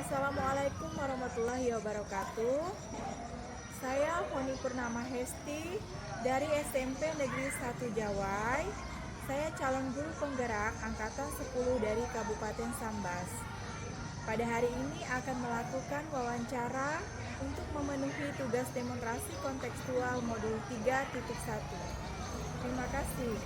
Assalamualaikum warahmatullahi wabarakatuh. Saya Foni Purnama Hesti dari SMP Negeri 1 Jawai. Saya calon guru penggerak angkatan 10 dari Kabupaten Sambas. Pada hari ini akan melakukan wawancara untuk memenuhi tugas demonstrasi kontekstual modul 3.1. Terima kasih.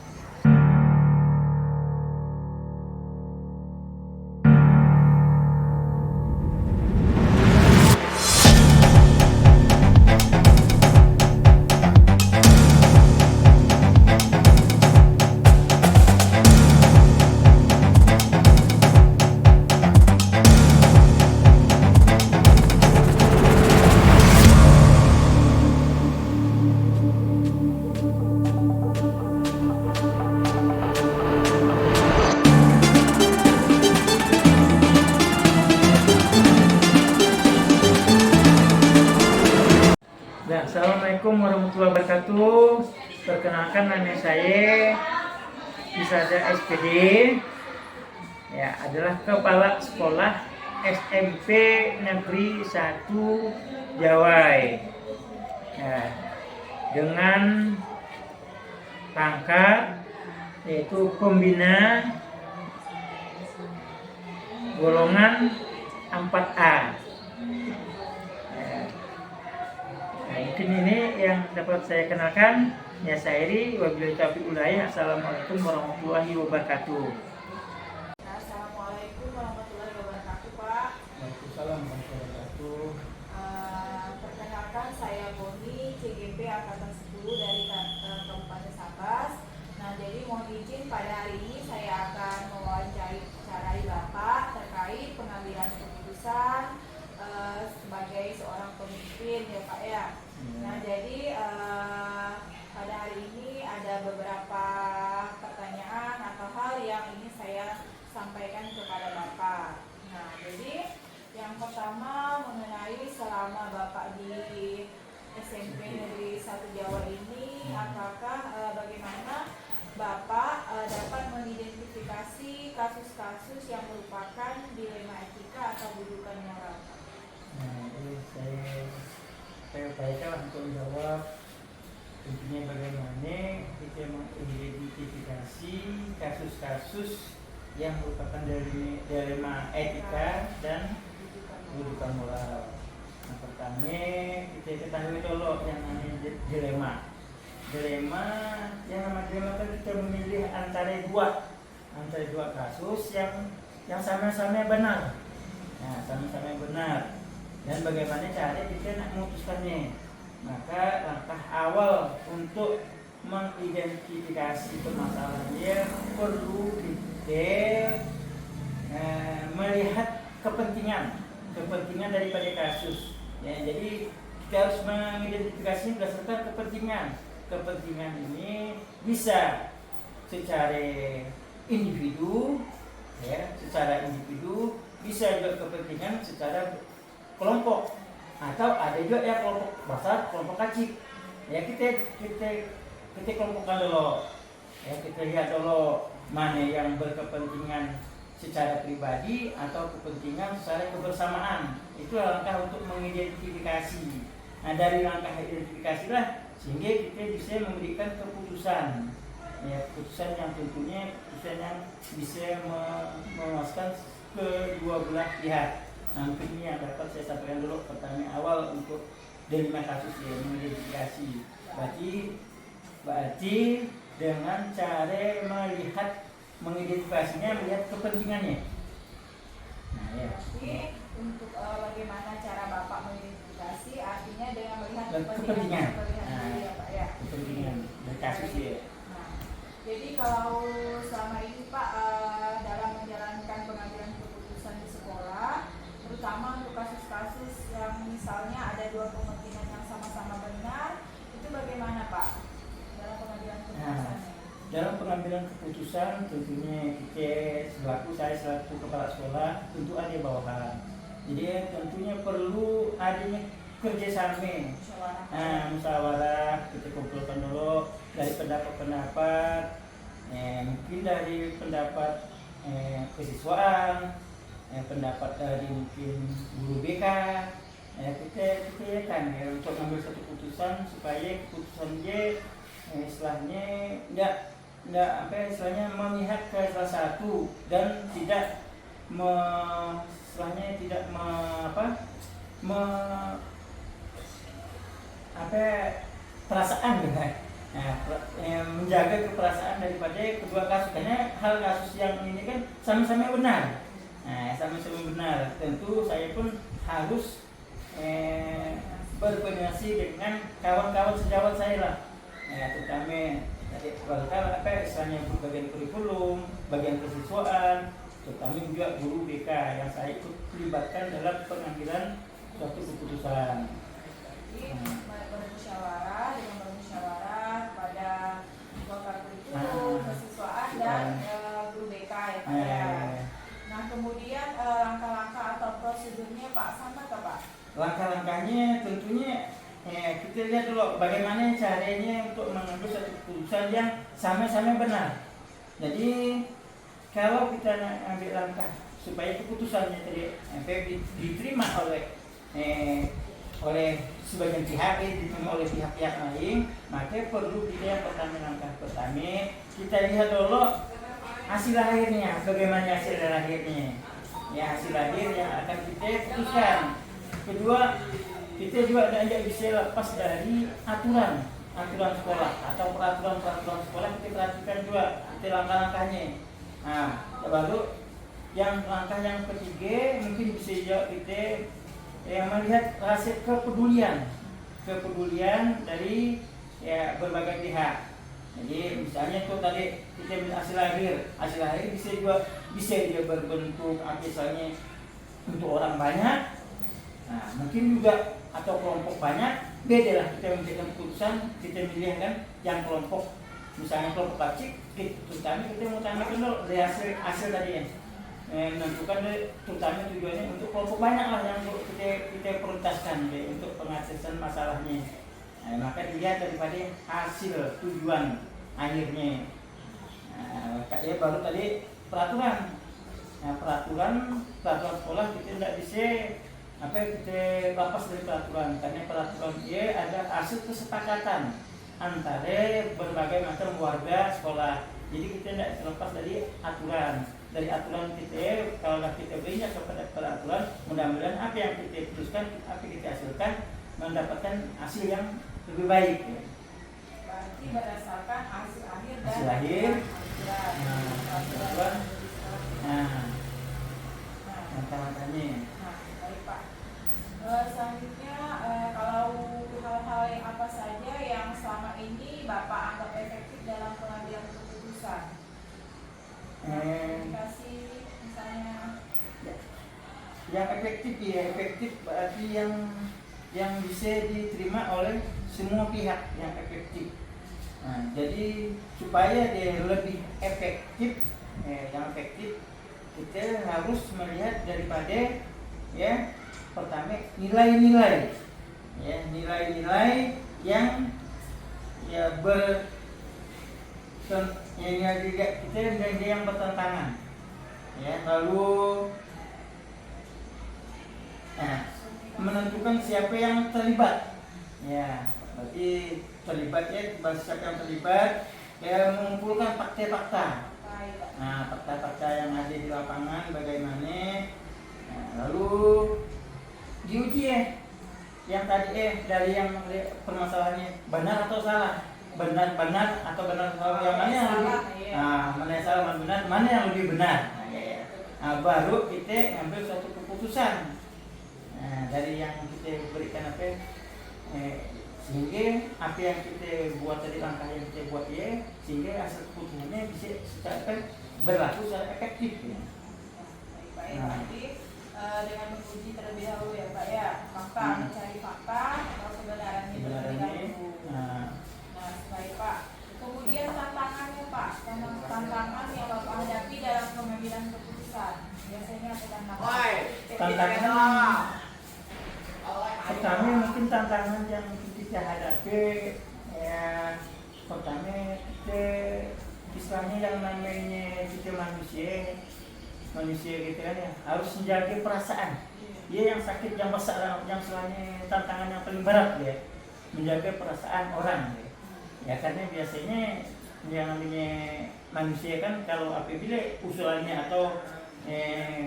Assalamualaikum warahmatullahi wabarakatuh. Perkenalkan nama saya Isada SPD, ya, adalah Kepala Sekolah SMP Negeri 1 Jawai, ya, dengan pangkat yaitu pembina golongan 4A. Mungkin ini yang dapat saya kenalkan. Ya, saya Iri, wabillahi taufiq wal hidayah. Assalamualaikum warahmatullahi wabarakatuh. Assalamualaikum warahmatullahi wabarakatuh, Pak. Waalaikumsalam warahmatullahi wabarakatuh. Perkenalkan, saya Boni, CGP angkatan 10 dari Kabupaten Sambas. Nah, jadi mohon izin pada hari ini saya akan mewawancarai Bapak terkait pengambilan keputusan sebagai seorang pemimpin, ya Pak ya. Nah, jadi pada hari ini ada beberapa pertanyaan atau hal yang ingin saya sampaikan kepada Bapak. Nah, jadi yang pertama mengenai selama Bapak di SMP Negeri 1 Jawa ini, apakah bagaimana Bapak dapat mengidentifikasi kasus-kasus yang merupakan dilema etika atau bujukan moral? Nah, ini saya upayakan untuk menjawab intinya bagaimana kita mengidentifikasi kasus-kasus yang merupakan dilema etika dan bujukan moral. Nah, pertama kita ketahui dulu yang namanya dilema. Dilema kan kita memilih antara dua kasus yang sama-sama benar. Nah, sama-sama benar. Dan bagaimana cara kita nak memutuskannya? Maka langkah awal untuk mengidentifikasi permasalahannya perlu kita melihat kepentingan daripada kasus. Ya, jadi kita harus mengidentifikasi berdasarkan kepentingan. Kepentingan ini bisa secara individu, ya, bisa juga kepentingan secara kelompok, atau ada juga yang kelompok besar, kelompok kecil. Ya, kita kelompokkan dulu. Ya, kita lihat dulu mana yang berkepentingan secara pribadi atau kepentingan secara kebersamaan. Itu langkah untuk mengidentifikasi. Nah, dari langkah identifikasi lah sehingga kita bisa memberikan keputusan. Ya, keputusan yang tentunya keputusan yang bisa memuaskan kedua belah pihak. Nah, mungkin ini yang dapat saya sampaikan dulu pertanyaan awal untuk dilema kasus ya, mengidentifikasi. Berarti dengan cara mengidentifikasinya melihat kepentingannya. Nah, ya. Jadi untuk bagaimana cara Bapak mengidentifikasi, artinya dengan melihat kepentingan. Ya, Pak ya. Kepentingan dari kasus ya. Nah, jadi kalau selama ini Pak dalam menjalankan pengambilan keputusan di sekolah, terutama untuk kasus-kasus yang misalnya ada dua kepentingan yang sama-sama benar, itu bagaimana Pak dalam pengambilan keputusannya? Dalam pengambilan keputusan tentunya saya selaku kepala sekolah tentu ada bawahan. Jadi tentunya perlu adanya kerjasama. Musyawarah kita kumpulkan dulu dari pendapat-pendapat, mungkin dari pendapat kesiswaan, pendapat dari mungkin guru BK, kita ya kan ya, untuk mengambil satu keputusan supaya keputusan Y istilahnya enggak apa ya, istilahnya memihak ke salah satu dan tidak istilahnya tidak perasaan gitu kan. Menjaga keperasaan daripada kedua kasus, karena hal kasus yang ini kan sama-sama benar. Sama-sama benar. Tentu saya pun harus berkoordinasi dengan kawan-kawan sejawat saya lah. Terutama tadi istilahnya bagian kurikulum, bagian kesiswaan, terutama juga guru BK yang saya ikut libatkan dalam pengambilan suatu keputusan. Bermusyawarah pada pakar kurikulum, kesiswaan dan guru BK ya Pak ya. Nah kemudian langkah-langkah atau prosedurnya Pak sama ke Pak? Langkah-langkahnya tentunya kita lihat dulu bagaimana caranya untuk mengambil satu keputusan yang sama-sama benar. Jadi kalau kita ambil langkah supaya keputusannya tadi diterima oleh sebagian pihak, diterima oleh pihak-pihak lain, maka perlu kita yang langkah pertama kita lihat dulu hasil akhirnya, bagaimana hasil akhirnya. Ya, hasil akhir yang akan kita putuskan. Kedua, kita juga tidak bisa lepas dari aturan sekolah atau peraturan sekolah. Kita perhatikan juga kita langkah-langkahnya. Nah, baru yang langkah yang ketiga mungkin bisa juga kita yang melihat hasil kepedulian dari berbagai pihak. Jadi misalnya itu tadi kita hasil akhir bisa dia berbentuk misalnya untuk orang banyak, nah mungkin juga atau kelompok banyak, beda lah kita memberikan keputusan, kita milih kan yang kelompok, misalnya kelompok kecil, terutama kita mau tambahkan dulu dari hasil tadi ya, menentukan terutama tujuannya untuk kelompok banyak lah yang kita prioritaskan untuk pengaksesan masalahnya. Maka dilihat daripada hasil tujuan akhirnya. Baru tadi peraturan. Peraturan sekolah kita tidak bisa kita lepas dari peraturan, karena peraturan dia ada hasil kesepakatan antara berbagai macam warga sekolah. Jadi kita tidak terlepas dari aturan. Dari aturan kita, kalau kita berinya kepada peraturan, mudah-mudahan apa yang kita putuskan, apa yang kita hasilkan mendapatkan hasil yang lebih baik. Berarti berdasarkan hasil akhir dan hasil akhir. peraturan. Langkah-langkahnya. Baik Pak. Selanjutnya kalau hal-hal yang apa saja yang selama ini Bapak anggap efektif dalam pengambilan keputusan? Komunikasi misalnya. Yang efektif berarti yang bisa diterima oleh semua pihak, yang efektif. Jadi supaya dia lebih efektif, yang efektif kita harus melihat daripada pertama nilai-nilai, nilai-nilai yang juga kita yang bertentangan, lalu menentukan siapa yang terlibat, berarti terlibatnya siapa yang terlibat, mengumpulkan fakta-fakta. Fakta-fakta yang ada di lapangan bagaimana, lalu diuji yang tadi dari yang permasalahannya benar atau salah, benar atau benar salah, yang mana yang lebih mana yang salah, mana benar, mana yang lebih benar. Baru kita ambil suatu keputusan dari yang kita berikan sehingga apa yang kita buat tadi, langkah yang kita buat sehingga hasil keputusannya bisa berlaku secara efektif. Baik, berarti dengan menguji terlebih dahulu ya Pak ya, fakta, mencari fakta atau kebenarannya terlebih dahulu. Baik Pak. Kemudian tantangannya Pak, tantangan yang Bapak hadapi dalam pengambilan keputusan biasanya apa tantangan? Pertama mungkin tantangan yang kita hadapi pertama kita istilahnya yang namanya kita manusia gitu kan ya, harus menjaga perasaan. Dia yang sakit, yang besar, yang selain tantangan yang paling berat ya, menjaga perasaan orang ya. Ya karena biasanya yang namanya manusia kan kalau apabila usulannya atau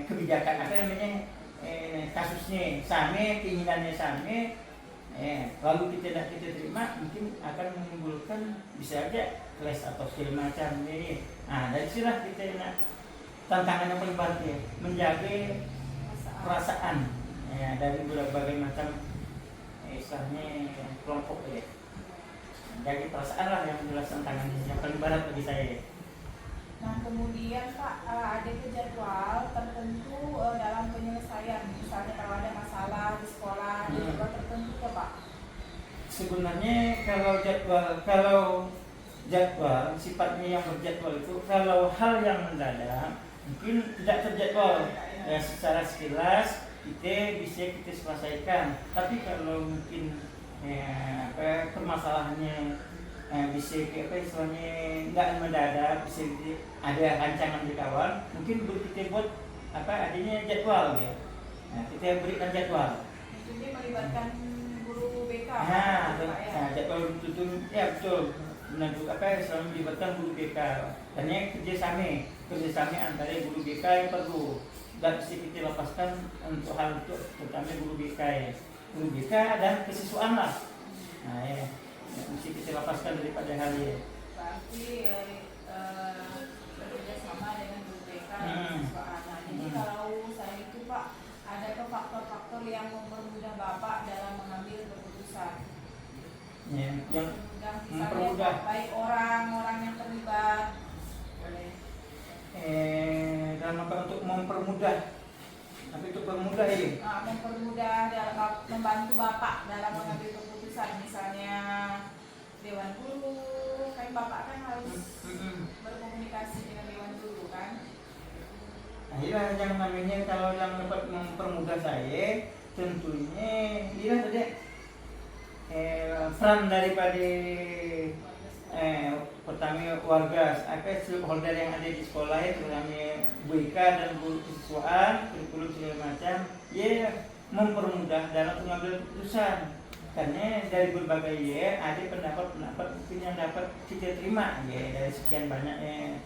kebijakan apa namanya kasusnya sama, keinginannya sama, lalu kita terima, mungkin akan menimbulkan bisa aja clash atau segala macam ini. Nah dari sinilah kita tantangan yang paling berat ya, menjaga perasaan ya, dari berbagai macam istilahnya kelompok ya. Jadi perasaan lah yang jelas tantangannya yang paling berat bagi saya. Nah kemudian Pak, ada jadwal tertentu dalam penyelesaian, misalnya kalau ada masalah di sekolah, ada jadwal tertentu ya Pak? Sebenarnya kalau jadwal sifatnya yang berjadwal itu, kalau hal yang mendadak mungkin tidak terjadwal ya, secara sekilas kita bisa kita selesaikan. Tapi kalau mungkin permasalahannya bisa apa istilahnya nggak mendadak, bisa ada rancangan di awal, mungkin kita buat apa adanya jadwal ya. Nah, kita berikan jadwal. Ini melibatkan guru BK. Jadwal itu ya betul. Menentuk apa selalu melibatkan guru BK. Karena kerjasama antara guru BK yang perlu dan bisa kita lepaskan untuk hal itu, terutama guru BK ya. Guru BK dan kesiswaan lah. Nah ya, mesti kita lepaskan daripada hal ini. Berarti bekerja sama dengan guru BK dan kesiswaan. Nah, jadi kalau saya itu Pak, ada faktor-faktor yang mempermudah Bapak dalam mengambil keputusan? Ya, yang mempermudah baik orang-orang yang terlibat. Boleh. Dalam apa untuk mempermudah? Tapi itu permudah ya? Mempermudah dalam membantu Bapak dalam mengambil keputusan, misalnya Dewan Guru, kan Bapak kan harus berkomunikasi dengan Dewan Guru kan? Nah, inilah yang namanya kalau yang dapat mempermudah saya, tentunya inilah tadi peran daripada pertama warga, stakeholder yang ada di sekolah itu, namanya BK dan guru kesiswaan, kurikulum segala macam, ya mempermudah dalam pengambilan keputusan. Karena dari berbagai ada pendapat-pendapat mungkin yang dapat kita terima ya, dari sekian banyaknya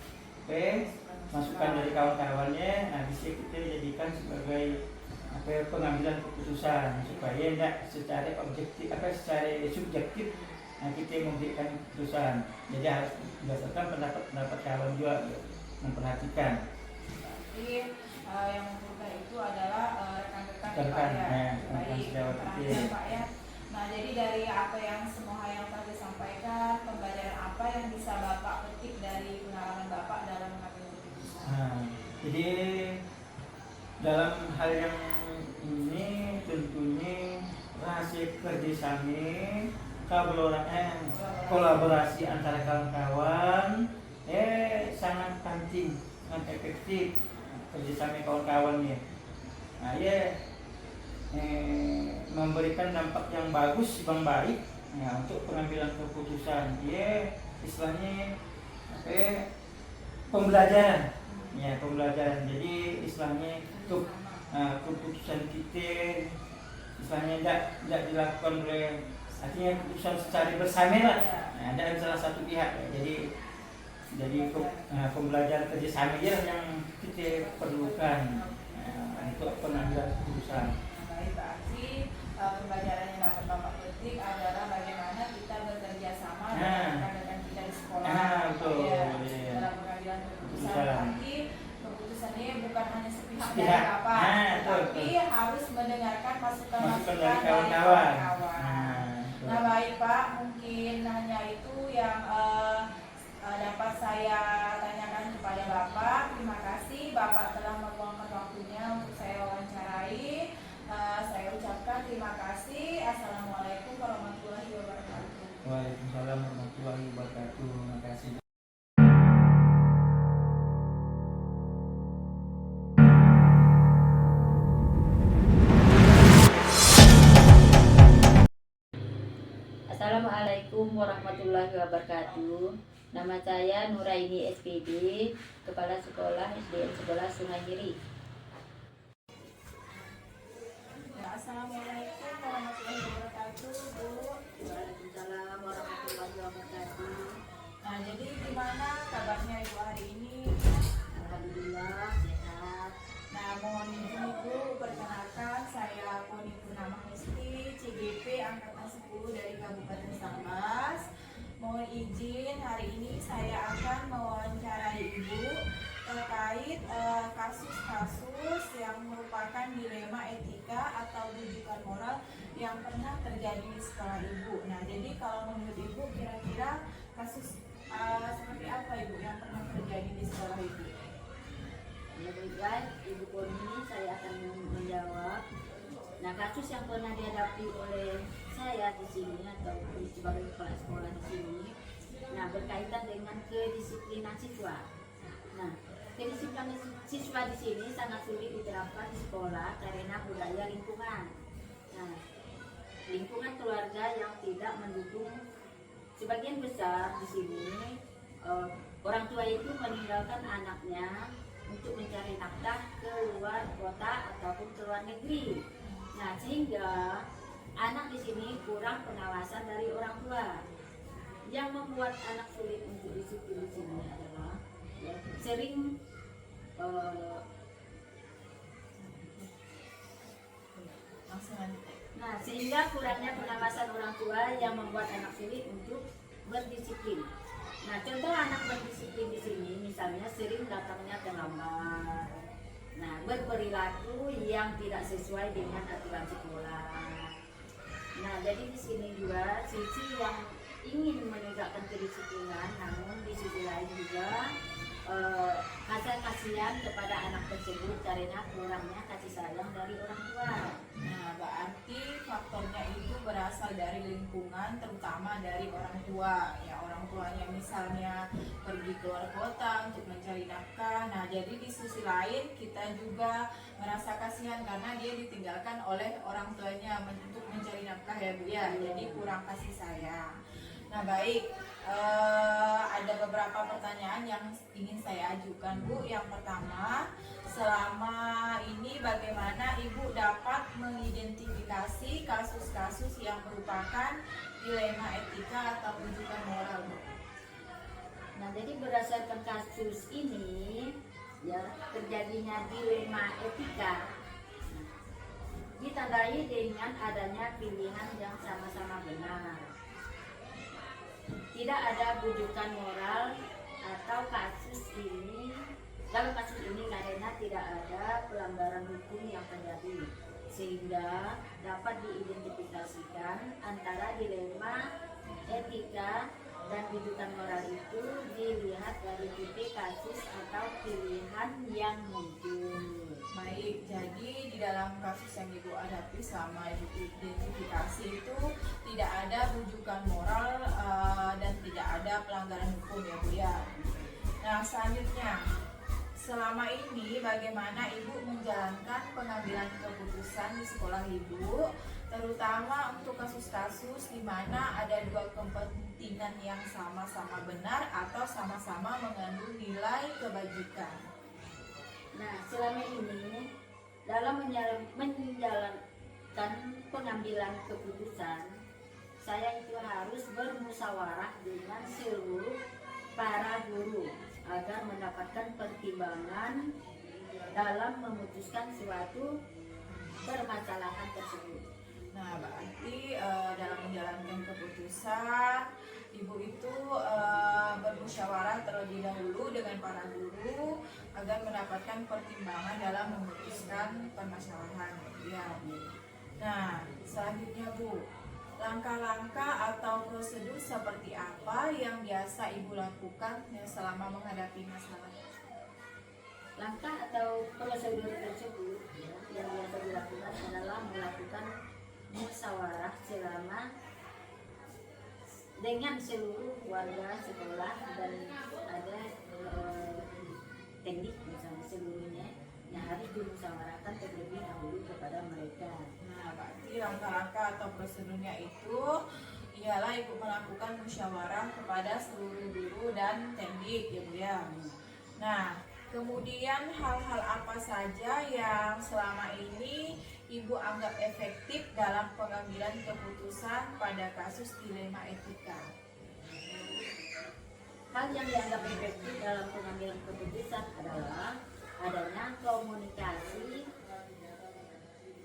masukan dari kawan-kawannya, bisa kita jadikan sebagai pengambilan keputusan supaya tidak secara objektif secara subjektif kita memberikan keputusan. Jadi harus berdasarkan pendapat kawan juga memperhatikan. Jadi yang mempermudah itu adalah rekan-rekan Pak ya. Pak ya. Nah jadi dari apa yang semua yang telah disampaikan, pembelajaran apa yang bisa Bapak petik dari pengalaman Bapak dalam mengambil keputusan? Jadi dalam hal yang ini tentunya rahasia kerjasama, kolaborasi antara kawan-kawan sangat penting, sangat efektif kerjasama kawan-kawannya. Nah ya memberikan dampak yang bagus, yang baik ya, untuk pengambilan keputusan. Ya istilahnya pembelajaran ya, pembelajaran. Jadi istilahnya untuk keputusan kita istilahnya tidak dilakukan oleh, artinya keputusan secara bersama lah, ada salah satu pihak ya. Jadi pembelajaran kerjasama yang kita perlukan untuk pengambilan keputusan. Baik, berarti pembelajaran yang dapat Bapak petik adalah bagaimana kita bekerja sama dengan rekan-rekan kita di sekolah. Betul. Dalam pengambilan keputusan. Berarti keputusannya bukan hanya sepihak dari Sepihak. Bapak, tapi harus mendengarkan masukan-masukan dari dari kawan-kawan. Nah baik Pak, mungkin hanya itu yang dapat saya tanyakan kepada Bapak. Terima kasih Bapak telah meluangkan waktunya untuk saya wawancarai. Saya ucapkan terima kasih. Assalamualaikum warahmatullahi wabarakatuh. Waalaikumsalam warahmatullahi wabarakatuh. Terima kasih. Assalamualaikum warahmatullahi wabarakatuh. Nama saya Nuraini SPD, Kepala Sekolah SDN Sekolah Sungai Hiri. Ya, Assalamualaikum warahmatullahi wabarakatuh, Bu. Waalaikumsalam warahmatullahi wabarakatuh. Nah, jadi gimana kabarnya Ibu hari ini? Alhamdulillah sehat. Nah, mohon izin Ibu, perkenalkan saya Poni Purnama Hesti, CGP Angkatan 10 dari Kabupaten Sambas. Mohon izin hari ini saya akan mewawancarai Ibu terkait kasus-kasus yang merupakan dilema etika atau rujukan moral yang pernah terjadi di sekolah Ibu. Nah, jadi kalau menurut Ibu kira-kira kasus seperti apa Ibu yang pernah terjadi di sekolah Ibu? Ya baik, Ibu Poni, saya akan menjawab. Nah, kasus yang pernah dihadapi oleh saya di sini atau sebagai kepala sekolah di sini, nah berkaitan dengan kedisiplinan siswa. Nah, kedisiplinan siswa di sini sangat sulit diterapkan di sekolah karena budaya lingkungan. Nah, lingkungan keluarga yang tidak mendukung. Sebagian besar di sini orang tua itu meninggalkan anaknya untuk mencari nafkah ke luar kota ataupun ke luar negeri. Nah, sehingga anak di sini kurang pengawasan dari orang tua. Yang membuat anak sulit untuk disiplin di sini adalah ya, sering nah, sehingga kurangnya pengawasan orang tua yang membuat anak sulit untuk berdisiplin. Nah, contoh anak berdisiplin di sini misalnya sering datangnya terlambat. Nah, berperilaku yang tidak sesuai dengan aturan sekolah. Nah, jadi di sini juga sisi yang ingin menegakkan kedisiplinan, namun di sisi lain juga rasa kasihan kepada anak tersebut karena kurangnya kasih sayang dari orang tua. Nah, berarti faktornya itu berasal dari lingkungan, terutama dari orang tua. Ya, orang tuanya misalnya pergi keluar kota untuk mencari nafkah. Nah, jadi di sisi lain kita juga merasa kasihan karena dia ditinggalkan oleh orang tuanya untuk mencari nafkah ya Bu ya. Jadi kurang kasih sayang. Nah, baik, ada beberapa pertanyaan yang ingin saya ajukan Bu. Yang pertama, selama ini bagaimana Ibu dapat mengidentifikasi kasus-kasus yang merupakan dilema etika atau rujukan moral Bu? Nah, jadi berdasarkan kasus ini ya terjadinya dilema etika ditandai dengan adanya pilihan yang sama-sama benar. Tidak ada rujukan moral atau dalam kasus ini karena tidak ada pelanggaran hukum yang terjadi, sehingga dapat diidentifikasikan antara dilema etika dan rujukan moral itu dilihat dari tipe kasus atau pilihan yang muncul. Baik, jadi di dalam kasus yang Ibu hadapi selama Ibu identifikasi itu tidak ada rujukan moral dan tidak ada pelanggaran hukum ya Bu ya. Nah, selanjutnya, selama ini bagaimana Ibu menjalankan pengambilan keputusan di sekolah Ibu, terutama untuk kasus-kasus di mana ada dua kepentingan yang sama-sama benar atau sama-sama mengandung nilai kebajikan? Nah, selama ini dalam menjalankan pengambilan keputusan, saya itu harus bermusyawarah dengan seluruh para guru agar mendapatkan pertimbangan dalam memutuskan suatu permasalahan tersebut. Nah, berarti dalam menjalankan keputusan, Ibu itu bermusyawarah terlebih dahulu dengan para guru agar mendapatkan pertimbangan dalam memutuskan permasalahan. Ya, Bu. Nah, selanjutnya Bu, langkah-langkah atau prosedur seperti apa yang biasa Ibu lakukan selama menghadapi masalah? Langkah atau prosedur tersebut yang biasa dilakukan adalah melakukan musyawarah dengan seluruh warga sekolah dan ada teknik misalnya seluruhnya yang harus dimusyawarahkan terlebih dahulu kepada mereka. Nah, berarti langkah-langkah atau prosedurnya itu ialah Ibu melakukan musyawarah kepada seluruh guru dan teknik ya Bu ya. Nah, kemudian hal-hal apa saja yang selama ini Ibu anggap efektif dalam pengambilan keputusan pada kasus dilema etika? Hal yang dianggap efektif dalam pengambilan keputusan adalah adanya komunikasi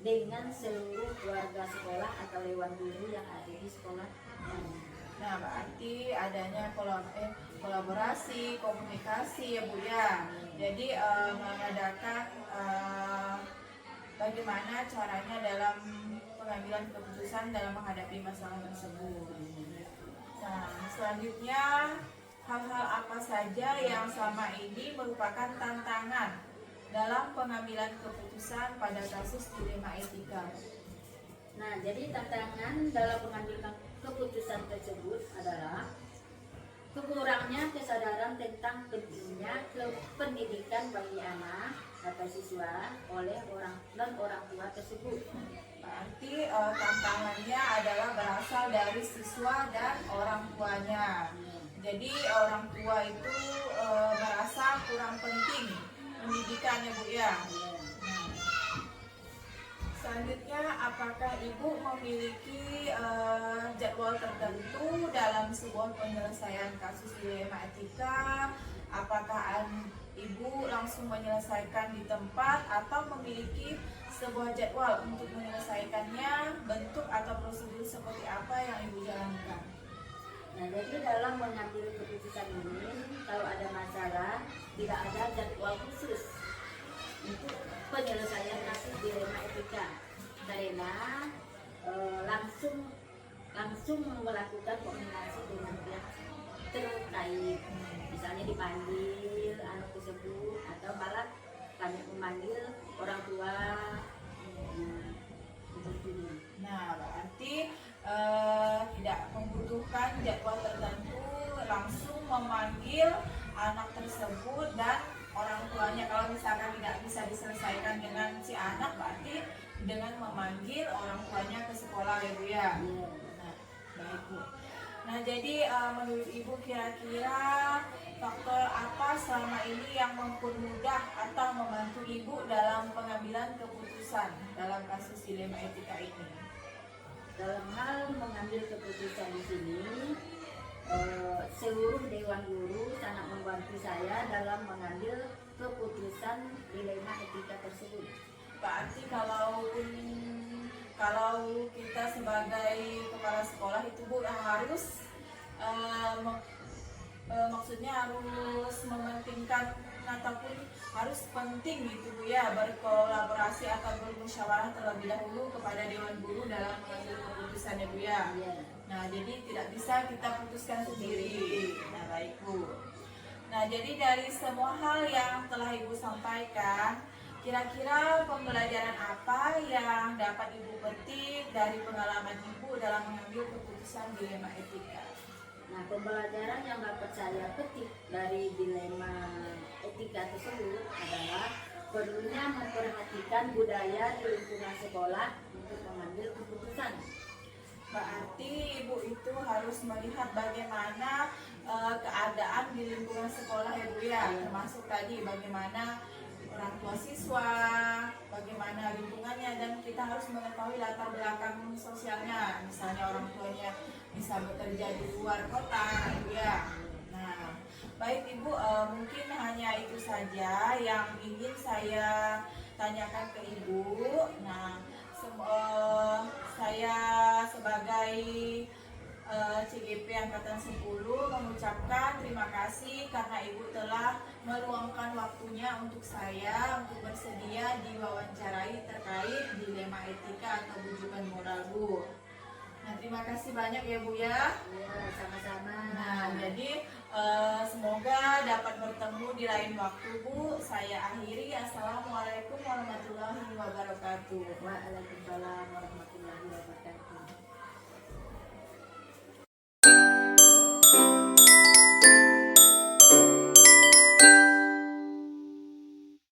dengan seluruh keluarga sekolah atau dewan guru yang ada di sekolah. Nah, berarti adanya kolaborasi, komunikasi ya Bu ya. Jadi mengadakan bagaimana caranya dalam pengambilan keputusan dalam menghadapi masalah tersebut. Nah, selanjutnya hal-hal apa saja yang selama ini merupakan tantangan dalam pengambilan keputusan pada kasus dilema etika? Nah, jadi tantangan dalam pengambilan keputusan tersebut adalah kekurangnya kesadaran tentang pentingnya pendidikan bagi anak atau siswa oleh orang tua tersebut. Berarti tantangannya adalah berasal dari siswa dan orang tuanya. Jadi orang tua itu merasa kurang penting pendidikannya Bu ya. Selanjutnya, apakah Ibu memiliki jadwal tertentu dalam sebuah penyelesaian kasus dilema etika? Apakah Ibu langsung menyelesaikan di tempat atau memiliki sebuah jadwal untuk menyelesaikannya? Bentuk atau prosedur seperti apa yang Ibu jalankan? Nah, jadi dalam mengambil keputusan ini, kalau ada masalah, tidak ada jadwal khusus untuk penyelesaian kasus dilema etika, karena langsung melakukan koordinasi dengan pihak terkait, misalnya dipanggil anak tersebut atau malah kami memanggil orang tua. Nah, berarti tidak membutuhkan jadwal tertentu, langsung memanggil anak tersebut dan orang tuanya. Kalau misalkan tidak bisa diselesaikan dengan si anak, berarti dengan memanggil orang tuanya ke sekolah ya Bu ya. Nah, baik Bu. Nah, jadi menurut Ibu kira-kira faktor apa selama ini yang mempermudah atau membantu Ibu dalam pengambilan keputusan dalam kasus dilema etika ini? Dalam hal mengambil keputusan di sini, seluruh dewan guru sangat membantu saya dalam mengambil keputusan dilema etika tersebut. Berarti kalau kita sebagai kepala sekolah itu Bu harus maksudnya harus mementingkan ataupun harus penting gitu Bu ya, berkolaborasi atau bermusyawarah terlebih dahulu kepada dewan guru dalam mengambil keputusan ya Bu ya. Nah, jadi tidak bisa kita putuskan sendiri. Nah, baik Bu. Nah, jadi dari semua hal yang telah Ibu sampaikan, kira-kira pembelajaran apa yang dapat Ibu petik dari pengalaman Ibu dalam mengambil keputusan dilema etika? Nah, pembelajaran yang dapat saya petik dari dilema etika tersebut adalah perlunya memperhatikan budaya di lingkungan sekolah untuk mengambil keputusan. Berarti Ibu itu harus melihat bagaimana keadaan di lingkungan sekolah ya Bu ya, termasuk tadi bagaimana orang tua siswa, bagaimana lingkungannya, dan kita harus mengetahui latar belakang sosialnya, misalnya orang tuanya bisa bekerja di luar kota ya. Nah, baik Ibu, mungkin hanya itu saja yang ingin saya tanyakan ke Ibu. Nah, saya sebagai CGP Angkatan 10 mengucapkan terima kasih karena Ibu telah meluangkan waktunya untuk saya untuk bersedia diwawancarai terkait dilema etika atau bujukan moral Bu. Nah, terima kasih banyak ya Bu ya. Ya, sama-sama. Nah, jadi semoga dapat bertemu di lain waktu Bu. Saya akhiri. Assalamualaikum warahmatullahi wabarakatuh. Waalaikumsalam warahmatullahi wabarakatuh.